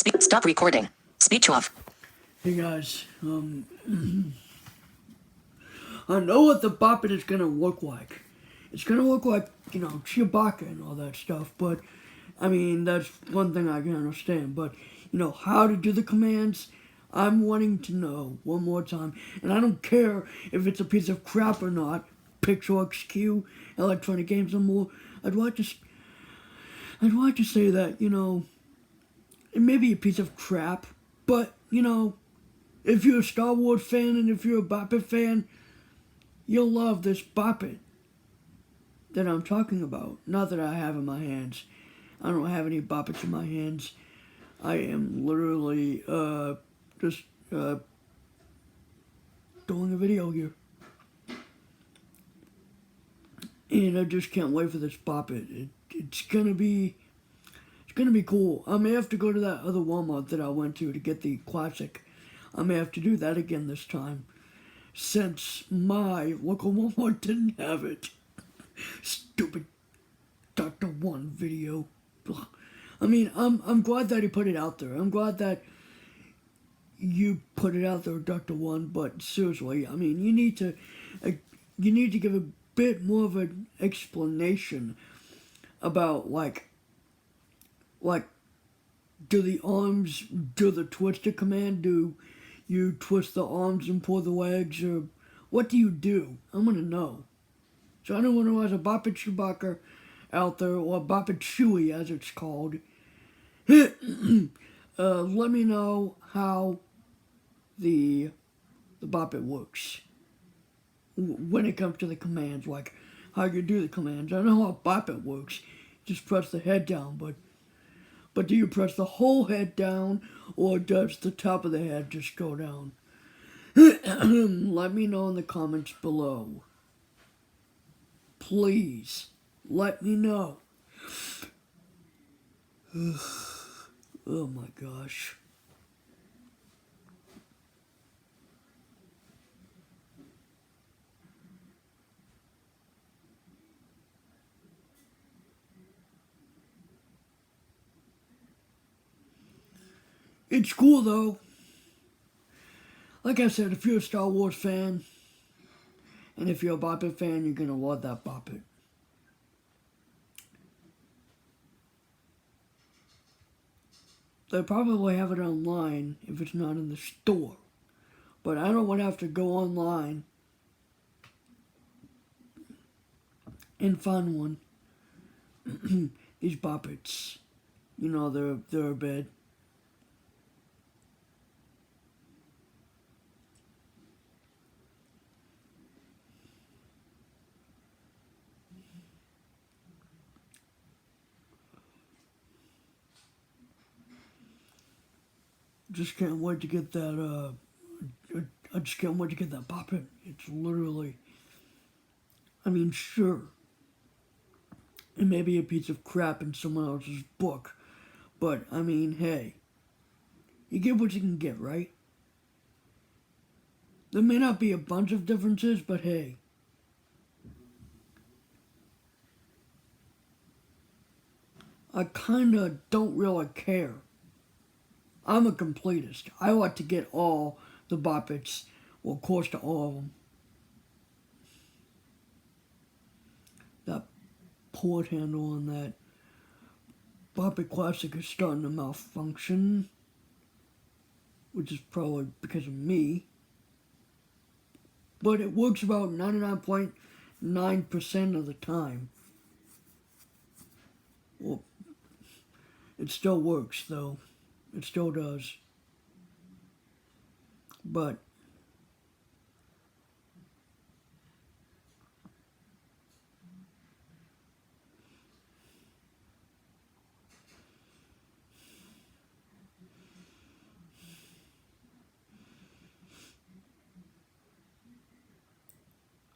Stop recording. Speech off. Hey guys, I know what the Bop It is gonna look like. It's gonna look like, Chewbacca and all that stuff, but, I mean, that's one thing I can understand, but, how to do the commands, I'm wanting to know one more time, and I don't care if it's a piece of crap or not, Pixel XQ, Electronic Games and more, I'd like to say that, it may be a piece of crap, but, if you're a Star Wars fan and if you're a Bop It fan, you'll love this Bop It that I'm talking about. Not that I have in my hands. I don't have any Bop Its in my hands. I am literally just doing a video here. And I just can't wait for this Bop It. It's gonna be cool. I may have to go to that other Walmart that I went to get the classic. I may have to do that again this time, since my local Walmart didn't have it. Stupid Dr. One video. I mean, I'm glad that he put it out there. I'm glad that you put it out there, Dr. One. But seriously, I mean, you need to give a bit more of an explanation about like do the arms do the twister command? Do you twist the arms and pull the legs, or what do you do? I'm gonna know. So anyone who has a Bop It Chewbacca out there, or Bop It Chewy as it's called, let me know how the Bop It works when it comes to the commands, like how you do the commands. I know how Bop It works. Just press the head down, but do you press the whole head down, or does the top of the head just go down? Let me know in the comments below. Please, let me know. Oh my gosh. It's cool though. Like I said, if you're a Star Wars fan, and if you're a Bop It fan, you're gonna love that Bop It. They probably have it online if it's not in the store. But I don't want to have to go online and find one. These Bop Its, they're a bit. Just can't wait to get that, I just can't wait to get that Bop It. It's literally, I mean, sure, it may be a piece of crap in someone else's book, but, I mean, hey, you get what you can get, right? There may not be a bunch of differences, but hey. I kinda don't really care. I'm a completist. I like to get all the Bop Its, well, close to all of them. That port handle on that Bop It Classic is starting to malfunction, which is probably because of me. But it works about 99.9% of the time. Well, it still works, though. It still does. But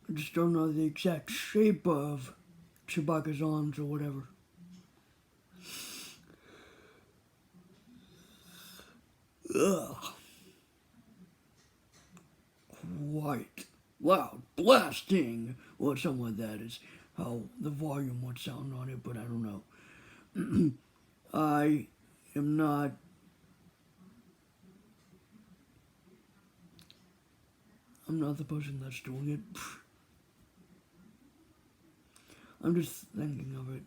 I just don't know the exact shape of Chewbacca's arms or whatever. Ugh. Quite loud blasting, or something like that is how the volume would sound on it, but I don't know. I am not I'm not the person that's doing it. I'm just thinking of it.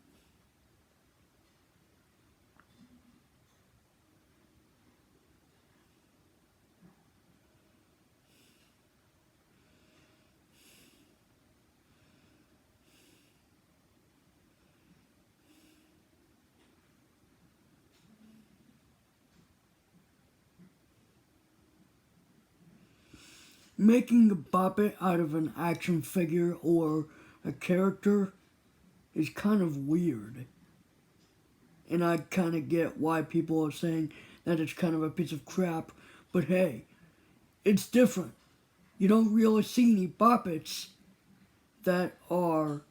Making a Bop It out of an action figure or a character is kind of weird. And I kind of get why people are saying that it's kind of a piece of crap. But hey, it's different. You don't really see any Bop Its that are,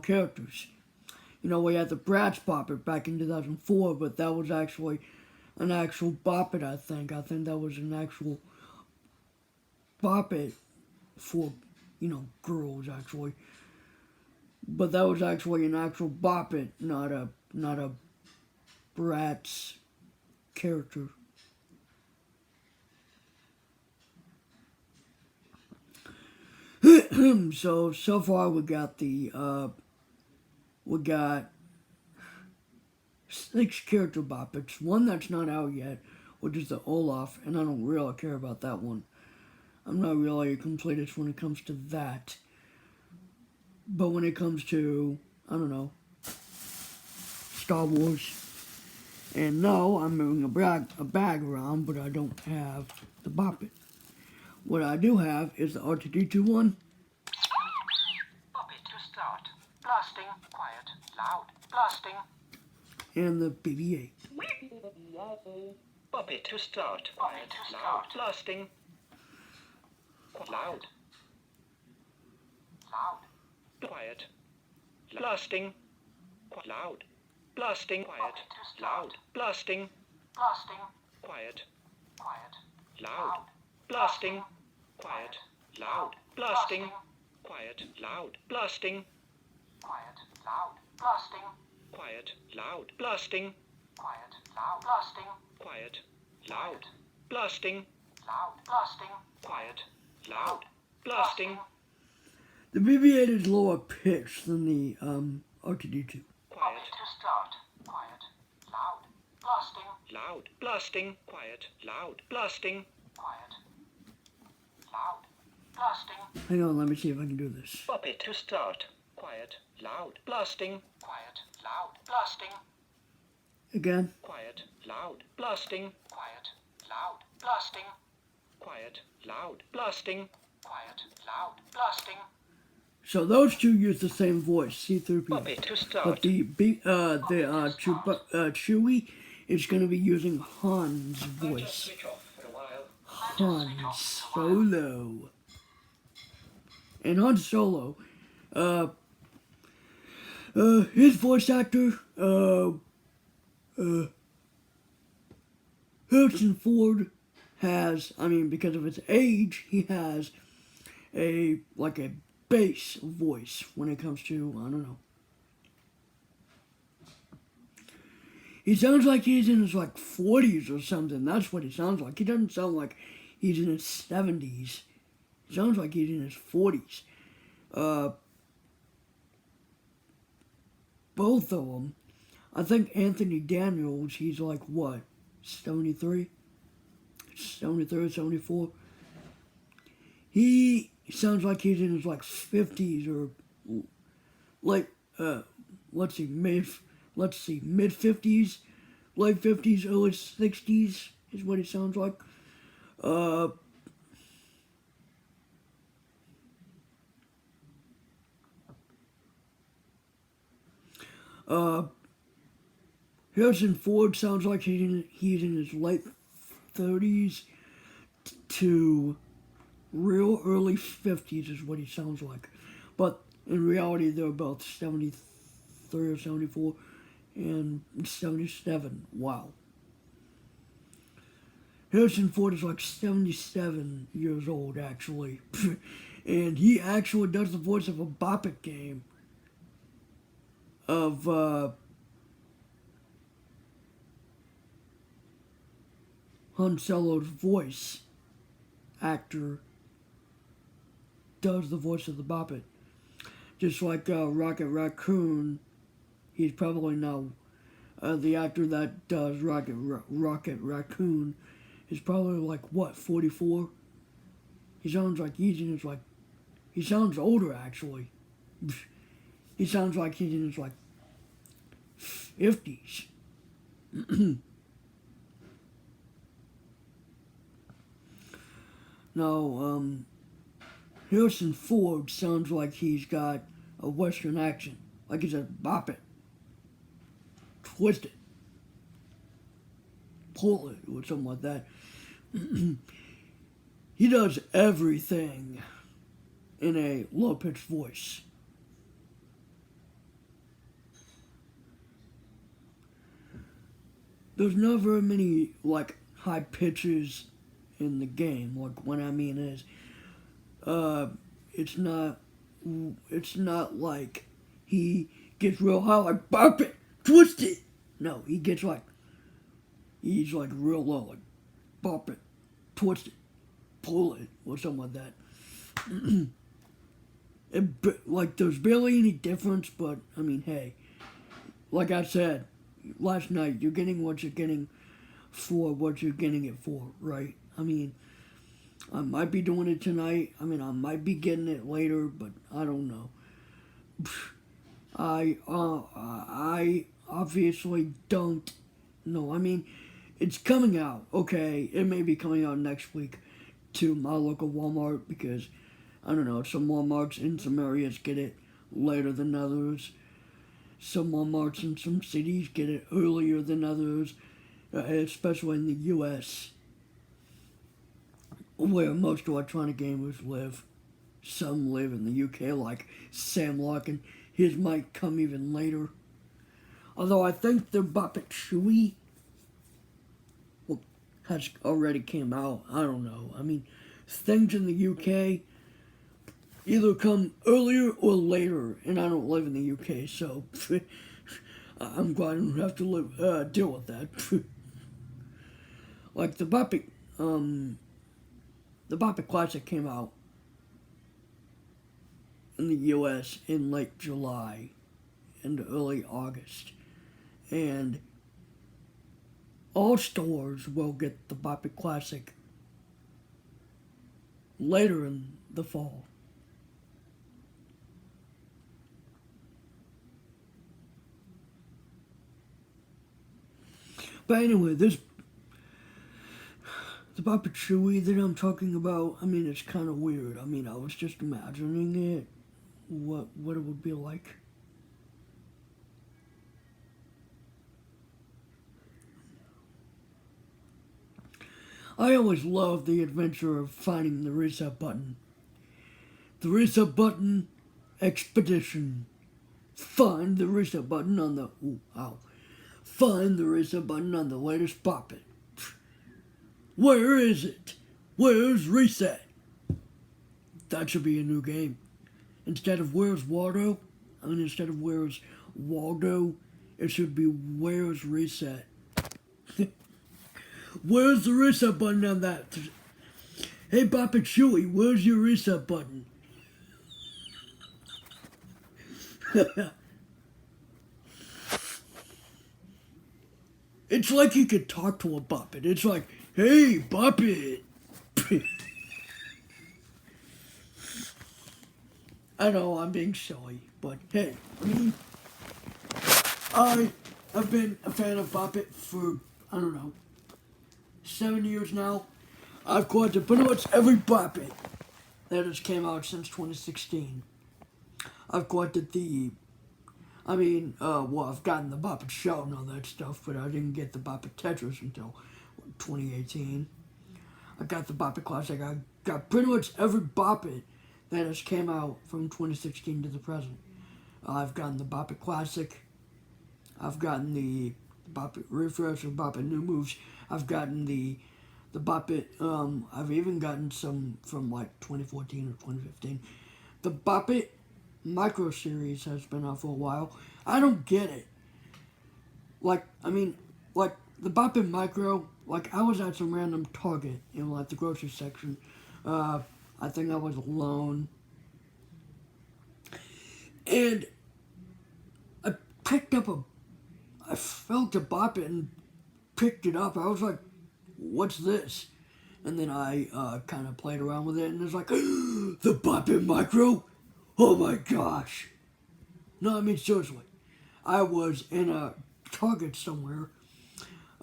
characters. We had the Bratz Bop It back in 2004, but that was actually an actual Bop It, I think. I think that was an actual Bop It for, girls, actually. But that was actually an actual Bop It, not a Bratz character. so far we got 6 character Bop Its. One that's not out yet, which is the Olaf, and I don't really care about that one. I'm not really a completist when it comes to that. But when it comes to, I don't know, Star Wars, and no, I'm moving a bag around, but I don't have the Bop It. What I do have is the R2D2 one. Bop it to start. Blasting. Quiet. Loud. Blasting. And the BB-8. Bop it to start. Quiet. Loud. Blasting. Loud. Loud. Quiet. Blasting. Loud. Blasting. Quiet. Loud. Blasting. Blasting. Quiet. Quiet. Loud. Blasting. Quiet. Loud. Blasting. Quiet. Loud. Blasting. Quiet. Loud. Blasting. Quiet. Loud. Blasting. Quiet. Loud. Blasting. Quiet. Loud. Blasting. Loud. Blasting. Quiet. Loud. Blasting. The BB-8 is lower pitched than the R2D2. Quiet to start. Quiet. Loud. Blasting. Loud. Blasting. Quiet. Loud. Blasting. Quiet. Loud. Blasting. Hang on, let me see if I can do this. Bop it to start. Quiet. Loud. Blasting. Quiet. Loud. Blasting. Again. Quiet. Loud. Blasting. Quiet. Loud. Blasting. Quiet. Loud. Blasting. Quiet. Loud. Blasting. So those two use the same voice, C-3PO. Bop it to start. But Chewie is going to be using Han's voice. Switch off for a while. Han Solo. And Han Solo, his voice actor, Harrison Ford has, because of his age, he has a bass voice when it comes to, I don't know. He sounds like he's in his 40s or something. That's what he sounds like. He doesn't sound like he's in his 70s. He sounds like he's in his 40s. Both of them. I think Anthony Daniels, he's 73? 73 or 74? He sounds like he's in his 50s or mid 50s, late 50s, early 60s is what he sounds like. Harrison Ford sounds like he's in his late 30s to real early 50s is what he sounds like. But in reality, they're both 73 or 74 and 77. Wow. Harrison Ford is 77 years old, actually. And he actually does the voice of a Bop It game of Han Solo's voice actor does the voice of the Bop It. Just like Rocket Raccoon, he's probably now the actor that does Rocket Raccoon is probably like what 44. He sounds like he's in his like. He sounds older actually. He sounds like he's in his like 50s. Now, Harrison Ford sounds like he's got a Western accent. Like he said, bop it, twist it, pull it, or something like that. He does everything in a low-pitched voice. There's not very many, like, high pitches in the game. Like, what I mean is, it's not like he gets real high, like, bop it, twist it. No, he's like real low, like, bop it, twist it, pull it, or something like that. Like, there's barely any difference, but, I mean, hey, like I said last night, you're getting what you're getting for what you're getting it for, right? I mean, I might be doing it tonight. I mean, I might be getting it later, but I don't know. I obviously don't know. I mean, it's coming out, okay? It may be coming out next week to my local Walmart because, I don't know, some Walmarts in some areas get it later than others. Some Walmarts in some cities get it earlier than others, especially in the U.S., where most electronic gamers live. Some live in the U.K., like Sam Lock, and his might come even later. Although I think the Bop It Chewy has already came out. I don't know. I mean, things in the UK either come earlier or later, and I don't live in the UK, so I'm glad I don't have to deal with that. Like the Bop It Classic came out in the US in late July and early August, and all stores will get the Bop It Classic later in the fall. But anyway, the Bop It Chewy that I'm talking about, I mean, it's kind of weird. I mean, I was just imagining it, what it would be like. I always loved the adventure of finding the reset button. The reset button expedition. Find the reset button on the... Ooh, ow. Find the reset button on the latest Bop It. Where is it? Where's reset? That should be a new game. Instead of where's Waldo, instead of where's Waldo, it should be where's reset. Where's the reset button on that? Hey, Bop It Chewy, where's your reset button? It's like you could talk to a Bop It. It's like, hey, Bop It. I know I'm being silly, but hey, I have been a fan of Bop It for, I don't know, 7 years now. I've collected pretty much every Bop It that has came out since 2016. I've collected I've gotten the Bop It Show and all that stuff, but I didn't get the Bop It Tetris until 2018. I got the Bop It Classic. I got pretty much every Bop It that has came out from 2016 to the present. I've gotten the Bop It Classic. I've gotten the Bop It Refresh or Bop It New Moves. I've gotten the Bop It, I've even gotten some from like 2014 or 2015. The Bop It Micro series has been out for a while. I don't get it. Like the Bop It Micro, like I was at some random Target in like the grocery section. I think I was alone, And I picked up I felt a Bop It and picked it up. I was like, what's this? And then I kind of played around with it, and it's like, the Bop It Micro? Oh my gosh. No, I mean, seriously. I was in a Target somewhere,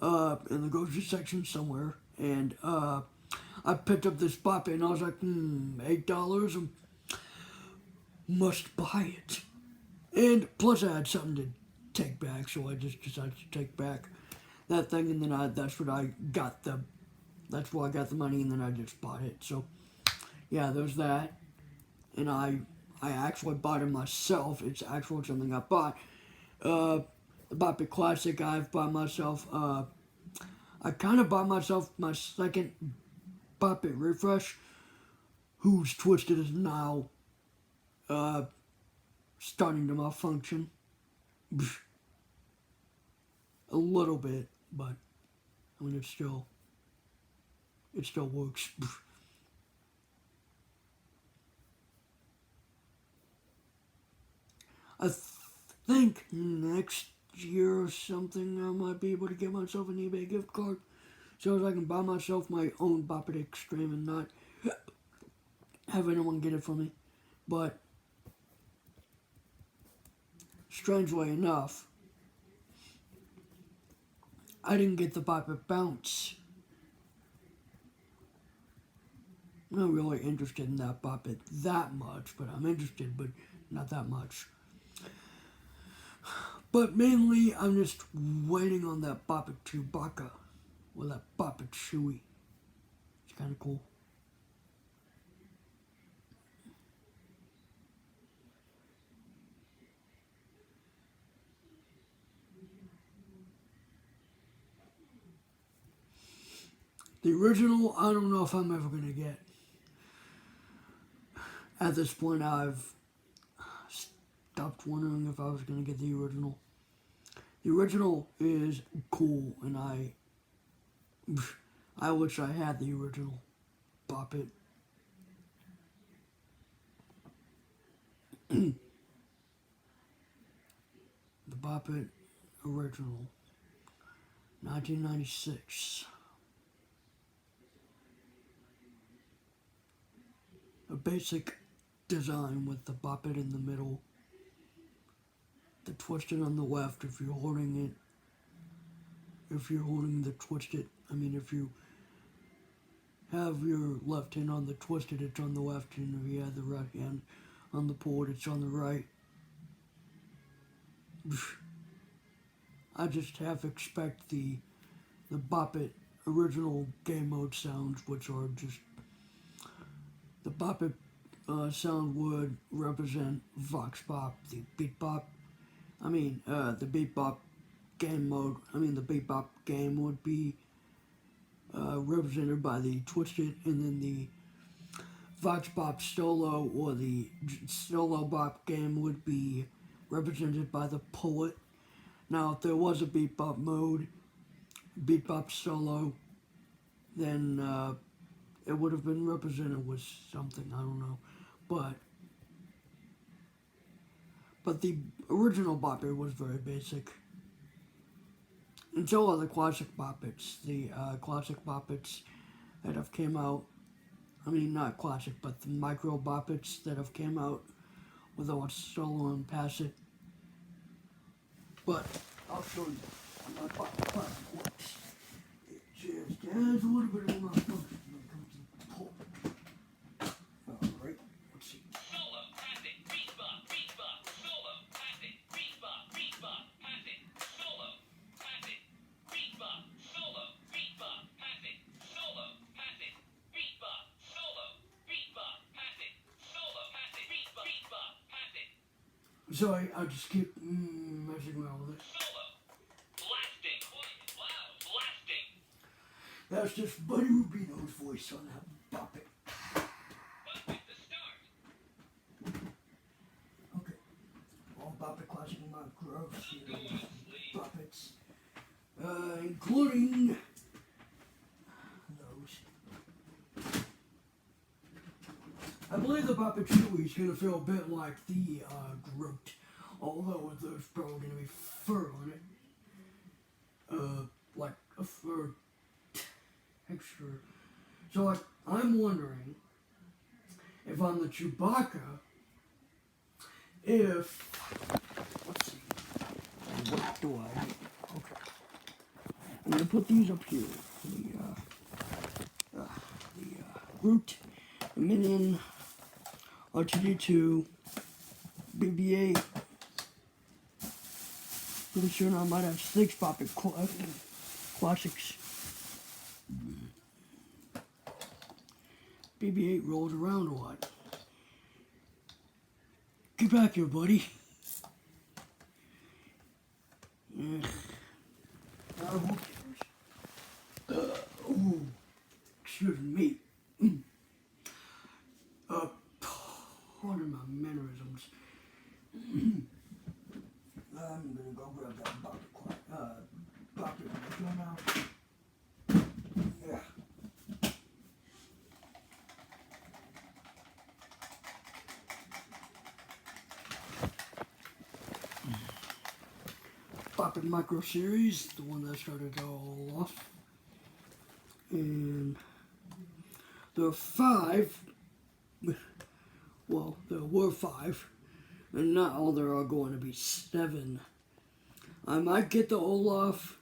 in the grocery section somewhere, and I picked up this Bop It, and I was like, $8, must buy it. And plus I had something to take back, so I just decided to take back that thing, and then that's where I got the money, and then I just bought it. So yeah, there's that. And I actually bought it myself. It's actually something I bought. The Bop It Classic I've bought myself. I kind of bought myself my second Bop It Refresh, whose Twisted is now starting to malfunction. A little bit, but I mean, it still works. I think next year or something I might be able to get myself an eBay gift card so that I can buy myself my own Bop It Extreme and not have anyone get it for me. But strangely enough, I didn't get the Bop It Bounce. I'm not really interested in that Bop It that much, but I'm interested, but not that much. But mainly, I'm just waiting on that Bop It Chewbacca, or that Bop It Chewie. It's kind of cool. The original, I don't know if I'm ever going to get. At this point, I've stopped wondering if I was going to get the original. The original is cool, and I wish I had the original Bop It. The Bop It original, 1996. A basic design with the Bop It in the middle, the Twisted on the left if you're holding it. If you're holding the Twisted, I mean, if you have your left hand on the Twisted, it's on the left, and if you have the right hand on the port, it's on the right. I just half expect the Bop It original game mode sounds, which are just the Bop It sound would represent Vox Bop, the Beat Bop. The Beat Bop game mode. The Beat Bop game would be represented by the Twisted, and then the Vox Bop solo or the solo Bop game would be represented by the Poet. Now, if there was a Beat Bop mode, Beat Bop solo, then it would have been represented with something, I don't know. But the original Bop It was very basic. And so are the classic Bop Its. The classic Bop Its that have came out, not classic, but the micro Bop Its that have came out without solo and pass it. But I'll show you how my Bop It classic works. It just has a little bit of a malfunction when it comes to the pull. Alright, let's see. Solo, pass it, beat bop, solo, pass it, beat bop, pass it, solo, pass it, beat bop, solo, pass it, solo, pass it, beat bop, solo, pass it, solo, pass it, beat bop, pass it. Sorry, I'll just keep messing around with it. Solo, blasting, wow, blasting. That's just Buddy Rubino's voice on that Bop It. Bop it, the start. Okay. All Bop It classic micros, Bop Its, including those. I believe the Bop It Chewy is going to feel a bit like the Groot. Although there's probably going to be fur on it. Like a fur texture. So like, I'm wondering if on the Chewbacca, if, let's see, what do I need? Okay. I'm going to put these up here. The Groot, the Minion, R2D2, BB-8. Pretty soon I might have 6 Bop It classics. BB-8 rolls around a lot. Get back here, buddy. Yeah. Who cares? Ooh. Excuse me. Pardon my mannerisms. I'm gonna go grab that Bop It now. Yeah. Bop It Micro Series, the one that started it all off. And there are 5, well, there were 5, and now there are going to be 7. I might get the Olaf.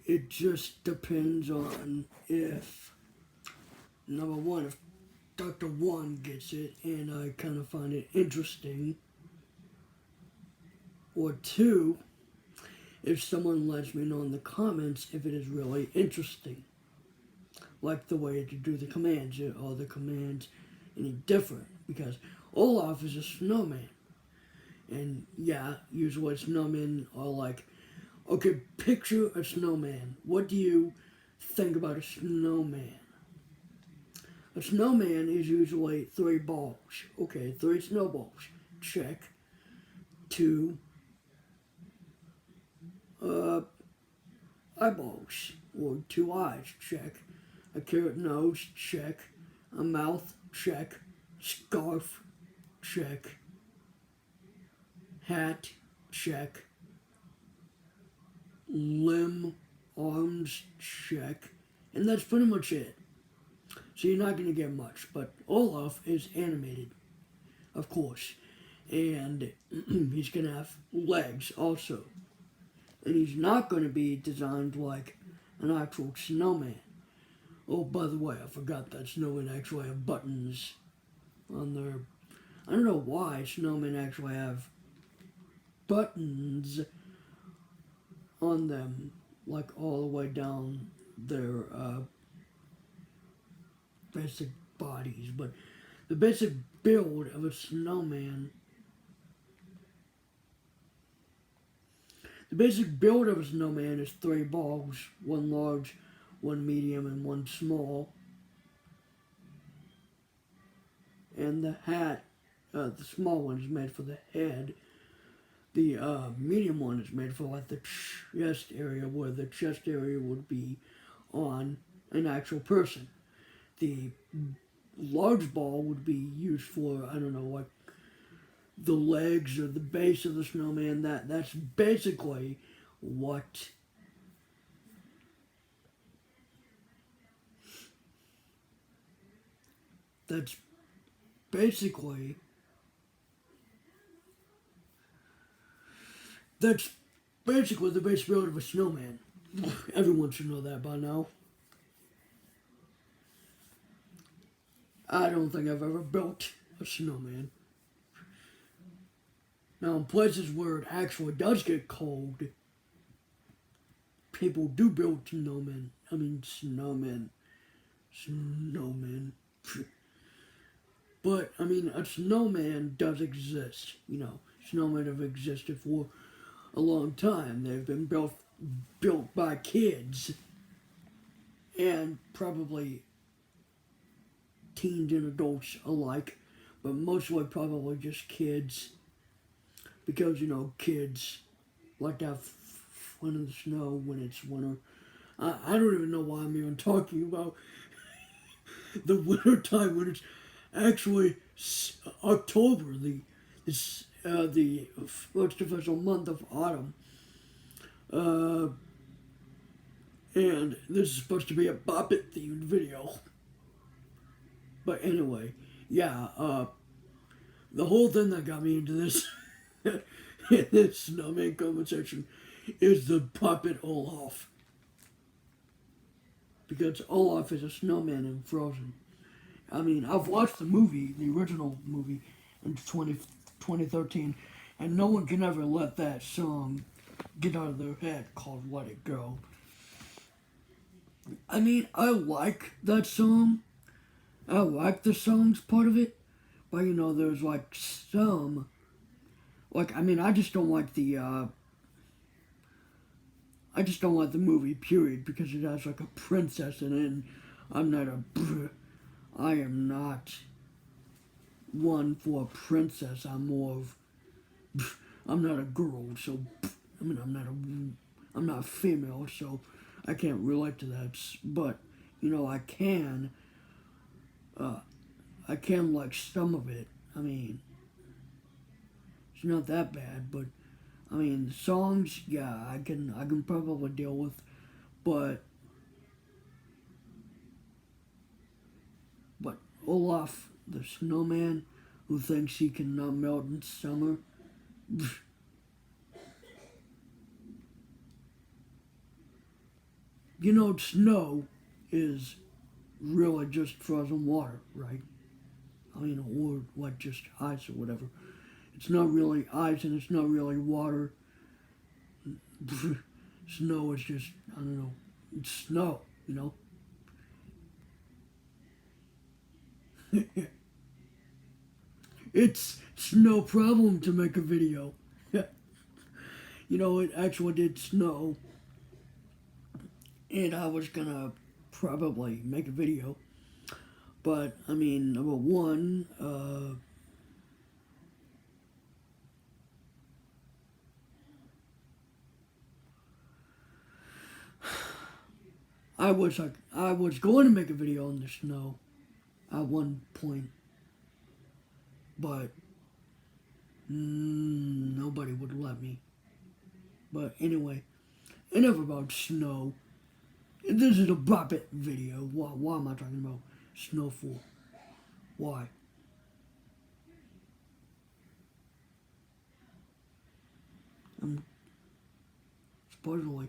It just depends on if, number one, if Dr. One gets it and I kind of find it interesting, or 2, if someone lets me know in the comments if it is really interesting. Like the way to do the commands. Are the commands any different? Because Olaf is a snowman. And yeah, usually snowmen are like, okay, picture a snowman. What do you think about a snowman? A snowman is usually 3 balls. Okay, 3 snowballs. Check. 2 eyeballs. Or 2 eyes. Check. A carrot nose. Check. A mouth. Check. Scarf. Check. Hat. Check. Limb. Arms. Check. And that's pretty much it. So you're not going to get much. But Olaf is animated, of course. And he's going to have legs also. And he's not going to be designed like an actual snowman. Oh, by the way, I forgot that snowmen actually have buttons on their... I don't know why snowmen actually have buttons on them, like all the way down their basic bodies. But the basic build of a snowman... The basic build of a snowman is 3 balls, 1 large, 1 medium, and 1 small. And the hat, the small one is made for the head. The medium one is made for like the chest area, where the chest area would be on an actual person. The large ball would be used for, I don't know, like the legs or the base of the snowman. That's basically what that's basically the base build of a snowman. Everyone should know that by now. I don't think I've ever built a snowman. Now, in places where it actually does get cold, people do build snowmen. Snowmen. But, a snowman does exist. Snowmen have existed for a long time. They've been built by kids. And probably teens and adults alike. But mostly probably just kids. Because, kids like to have fun in the snow when it's winter. I don't even know why I'm even talking about the winter time when it's actually October, the first official month of autumn. And this is supposed to be a Bop It themed video. But anyway, yeah, the whole thing that got me into this this snowman conversation is the puppet Olaf. Because Olaf is a snowman in Frozen. I mean, I've watched the movie, the original movie, in 2013, and no one can ever let that song get out of their head called Let It Go. I mean, I like that song. I like the song's part of it. But, you know, there's like some. Like, I mean, I just don't like the. I just don't like the movie, period, because it has like a princess in it, and I'm not a. I am not one for a princess. I'm more of. I'm not a girl, so. I mean, I'm not female, so I can't relate to that. But, you know, I can like some of it. I mean, it's not that bad, but I mean, the songs, yeah, I can probably deal with, but Olaf, the snowman, who thinks he can not melt in summer. You know, snow is really just frozen water, right? I mean, or like just ice or whatever. It's not really ice and it's not really water. Snow is just, I don't know, it's snow, you know? It's no problem to make a video. You know, it actually did snow, and I was gonna probably make a video. But, I mean, number one, I was going to make a video on the snow at one point, but nobody would let me. But anyway, enough about snow. This is a Bop It video. Why am I talking about snow for? Why? I'm supposedly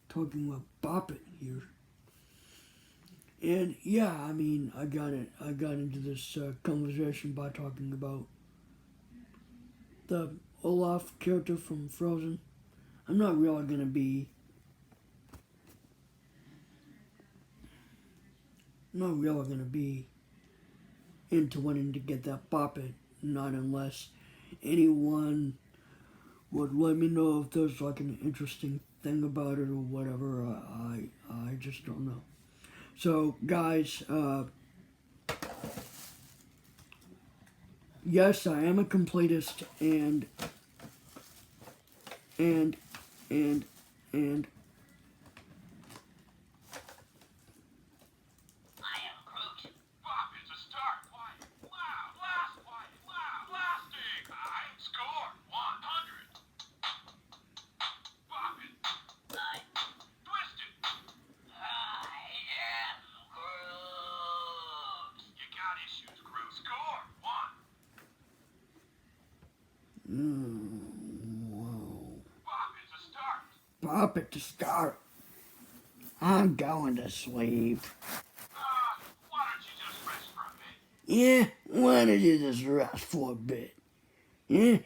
talking about Bop It here. And yeah, I mean, I got into this conversation by talking about the Olaf character from Frozen. I'm not really gonna be into wanting to get that Bop It, not unless anyone would let me know if there's like an interesting thing about it or whatever. I just don't know. So, guys, yes, I am a completist, and I am Groot. Bop is a start. Quiet. Loud. Blast. Quiet. Loud. Blasting. High. Score. 100. Bop it. I. Twist it. I am Groot. You got issues, Groot. Score. 1. whoa. Bop is a start. Bop It to start. I'm going to sleep. Why don't you just rest for a bit? Yeah, why don't you just rest for a bit? Yeah.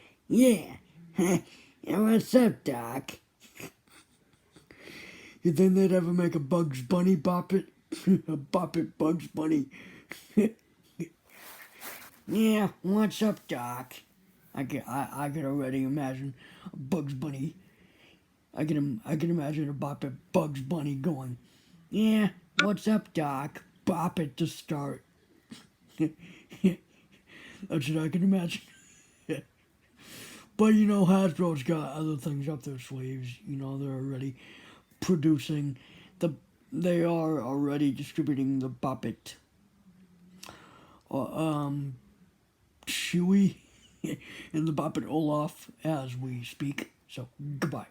Yeah, what's up, Doc? You think they'd ever make a Bugs Bunny Bop It? A Bop It Bugs Bunny. Yeah, what's up, Doc? I can already imagine a Bugs Bunny. I can imagine a Bop It Bugs Bunny going, yeah, what's up, Doc? Bop it to start. That's what I can imagine. But you know, Hasbro's got other things up their sleeves. You know, they're already producing they are already distributing the Bop It Chewy and the Bop It Olaf as we speak. So, goodbye.